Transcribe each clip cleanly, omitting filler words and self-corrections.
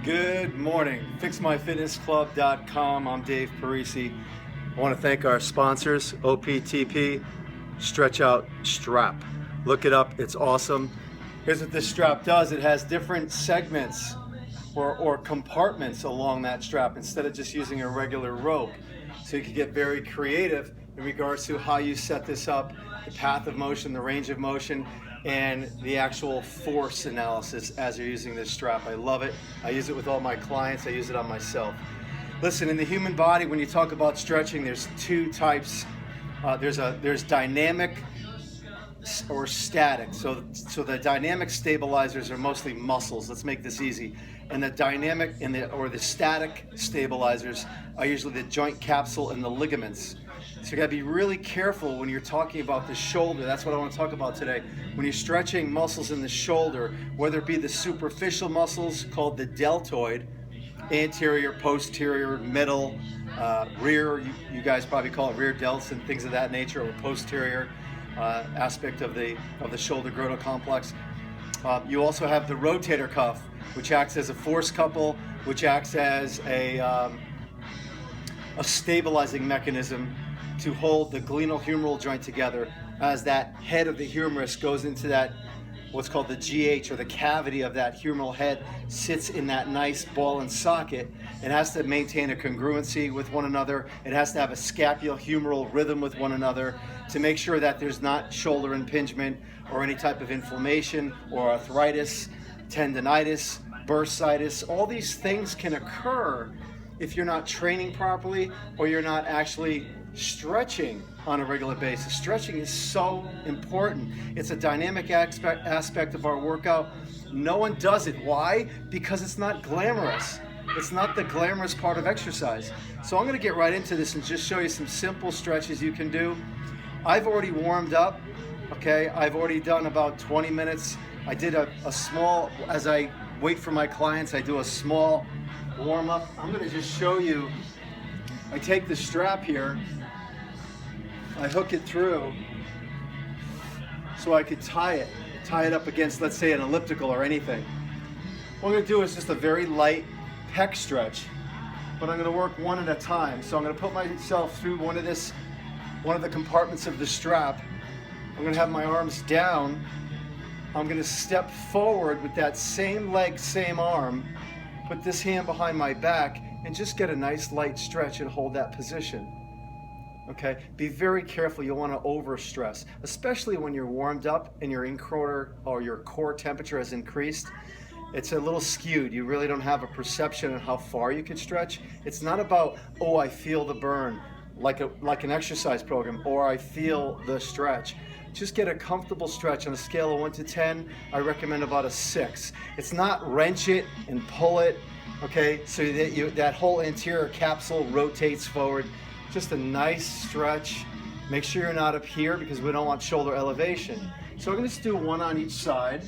Good morning. FixMyFitnessClub.com. I'm Dave Parisi. I want to thank our sponsors, OPTP, Stretch Out Strap. Look it up, it's awesome. Here's what this strap does. It has different segments or compartments along that strap instead of just using a regular rope. So you can get very creative in regards to how you set this up, the path of motion, the range of motion, and the actual force analysis as you're using this strap. I love it. I use it with all my clients. I use it on myself. Listen, in the human body, when you talk about stretching, there's two types. There's dynamic or static. So the dynamic stabilizers are mostly muscles. Let's make this easy. And the dynamic or the static stabilizers are usually the joint capsule and the ligaments. So you gotta be really careful when you're talking about the shoulder. That's what I want to talk about today. When you're stretching muscles in the shoulder, whether it be the superficial muscles called the deltoid, anterior, posterior, middle, rear, you guys probably call it rear delts and things of that nature, or posterior aspect of the shoulder girdle complex. You also have the rotator cuff, which acts as a force couple, which acts as a stabilizing mechanism to hold the glenohumeral joint together as that head of the humerus goes into that, what's called the GH, or the cavity of that humeral head, sits in that nice ball and socket. It has to maintain a congruency with one another. It has to have a scapulohumeral rhythm with one another to make sure that there's not shoulder impingement or any type of inflammation or arthritis, tendonitis, bursitis. All these things can occur if you're not training properly or you're not actually stretching on a regular basis. Stretching is so important. It's a dynamic aspect of our workout. No one does it. Why? Because it's not glamorous. It's not the glamorous part of exercise. So I'm going to get right into this and just show you some simple stretches you can do. I've already warmed up. Okay, I've already done about 20 minutes. I did a small, as I wait for my clients, I do a small warm up. I'm going to just show you. I take the strap here, I hook it through so I could tie it up against, let's say, an elliptical or anything. What I'm going to do is just a very light pec stretch, but I'm going to work one at a time. So I'm going to put myself through one of the compartments of the strap. I'm going to have my arms down. I'm going to step forward with that same leg, same arm, put this hand behind my back, and just get a nice light stretch and hold that position. Okay, be very careful. You'll want to overstress, especially when you're warmed up and your your core temperature has increased. It's a little skewed. You really don't have a perception of how far you can stretch. It's not about, oh, I feel the burn, like an exercise program, or I feel the stretch. Just get a comfortable stretch. On a scale of 1 to 10, I recommend about a 6. It's not wrench it and pull it, okay, so that that whole anterior capsule rotates forward. Just a nice stretch. Make sure you're not up here because we don't want shoulder elevation. So we're going to just do one on each side.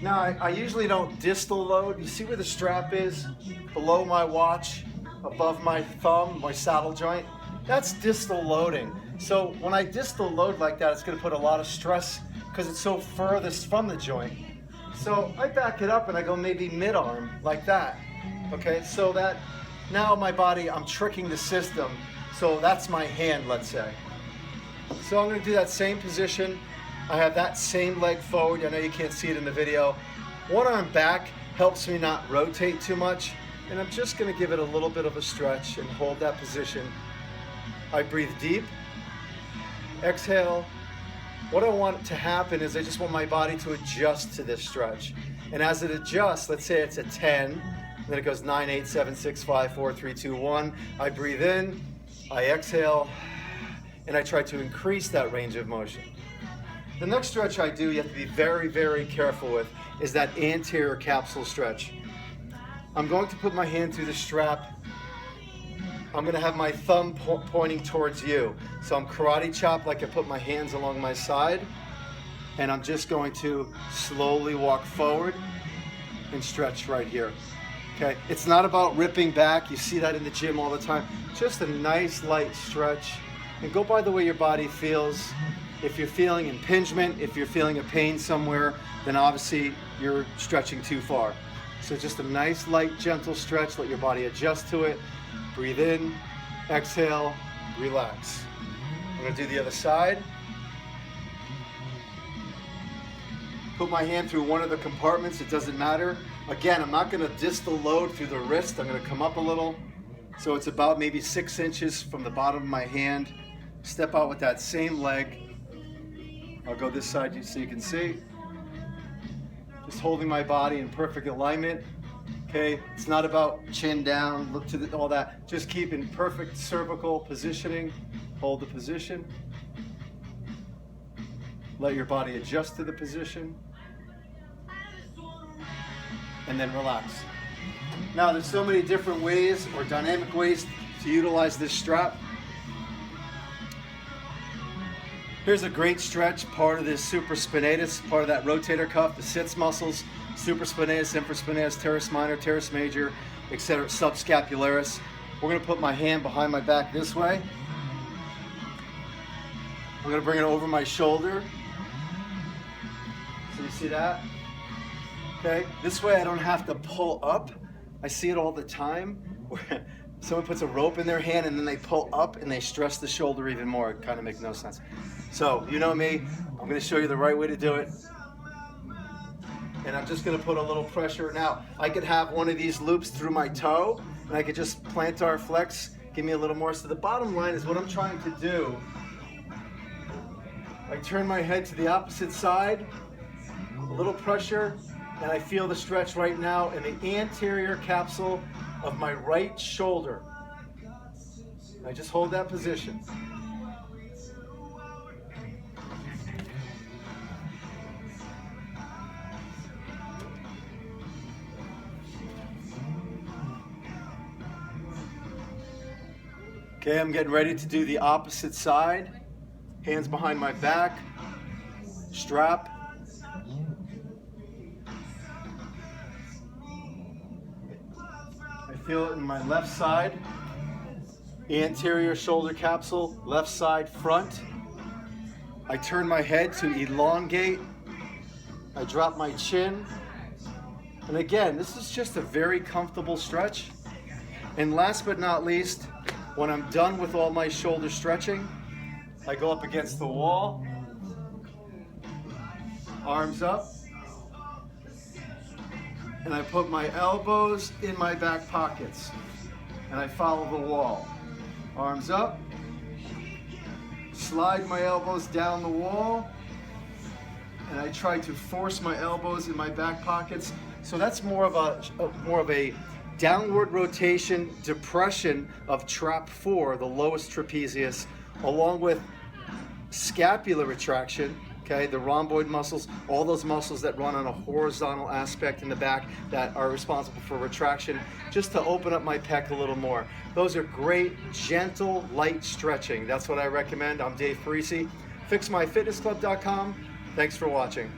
Now I usually don't distal load. You see where the strap is? Below my watch, above my thumb, my saddle joint. That's distal loading. So when I distal load like that, it's going to put a lot of stress because it's so furthest from the joint. So I back it up and I go maybe mid-arm like that. Okay, so that now my body, I'm tricking the system. So that's my hand, let's say. So I'm going to do that same position. I have that same leg forward. I know you can't see it in the video. One arm back helps me not rotate too much. And I'm just going to give it a little bit of a stretch and hold that position. I breathe deep. Exhale. What I want to happen is I just want my body to adjust to this stretch. And as it adjusts, let's say it's a 10. Then it goes 9, 8, 7, 6, 5, 4, 3, 2, 1. I breathe in, I exhale, and I try to increase that range of motion. The next stretch I do, you have to be very, very careful with, is that anterior capsule stretch. I'm going to put my hand through the strap. I'm going to have my thumb pointing towards you. So I'm karate chop, like I put my hands along my side, and I'm just going to slowly walk forward and stretch right here. Okay, it's not about ripping back. You see that in the gym all the time. Just a nice light stretch. and go by the way your body feels. If you're feeling impingement, if you're feeling a pain somewhere, then obviously you're stretching too far. So just a nice, light, gentle stretch. Let your body adjust to it. Breathe in, exhale, relax. I'm gonna do the other side. Put my hand through one of the compartments, it doesn't matter. Again, I'm not gonna distal load through the wrist. I'm gonna come up a little. So it's about maybe 6 inches from the bottom of my hand. Step out with that same leg. I'll go this side so you can see. Just holding my body in perfect alignment. Okay, it's not about chin down, look to all that. Just keep in perfect cervical positioning. Hold the position. Let your body adjust to the position. And then relax. Now there's so many different ways or dynamic ways to utilize this strap. Here's a great stretch, part of this supraspinatus, part of that rotator cuff, the sits muscles, supraspinatus, infraspinatus, teres minor, teres major, etc., subscapularis. We're gonna put my hand behind my back this way. I'm gonna bring it over my shoulder. So you see that? Okay, this way I don't have to pull up. I see it all the time. Someone puts a rope in their hand and then they pull up and they stress the shoulder even more. It kind of makes no sense. So, you know me, I'm gonna show you the right way to do it. And I'm just gonna put a little pressure. Now, I could have one of these loops through my toe and I could just plantar flex, give me a little more. So the bottom line is what I'm trying to do. I turn my head to the opposite side, a little pressure, and I feel the stretch right now in the anterior capsule of my right shoulder. I just hold that position. Okay, I'm getting ready to do the opposite side. Hands behind my back, strap. I feel it in my left side, anterior shoulder capsule, left side front. I turn my head to elongate. I drop my chin. And again, this is just a very comfortable stretch. And last but not least, when I'm done with all my shoulder stretching, I go up against the wall, arms up, and I put my elbows in my back pockets, and I follow the wall. Arms up, slide my elbows down the wall, and I try to force my elbows in my back pockets. So that's more of a downward rotation, depression of trap 4, the lowest trapezius, along with scapular retraction, okay, the rhomboid muscles, all those muscles that run on a horizontal aspect in the back that are responsible for retraction, just to open up my pec a little more. Those are great, gentle, light stretching. That's what I recommend. I'm Dave Parisi, fixmyfitnessclub.com. Thanks for watching.